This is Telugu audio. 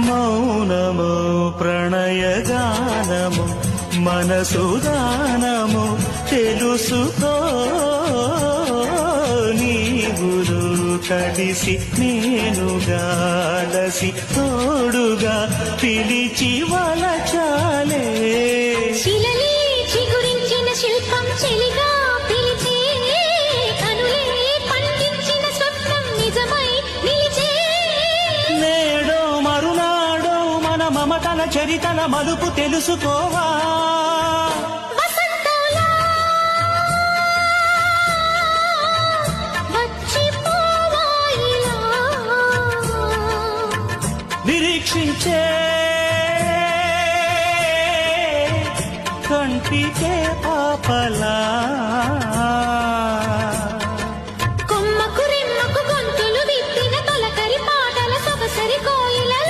మౌనము ప్రణయగానము మనసుదానము తెలుసుకో నీవులు కలిసి నేనుగాలసి తోడుగా పిలిచి వలచాలే శిలలే చిగురించిన శిల్పం చెలిగా పిలిచే కనులే పండించిన స్వప్నం నిజమై నిలిచే నేడో మరునాడో మన మమతల చరితల మలుపు తెలుసుకోవా వసంతంలా వచ్చిపోవాయిలా నిరీక్షించే కంటికే పాపలా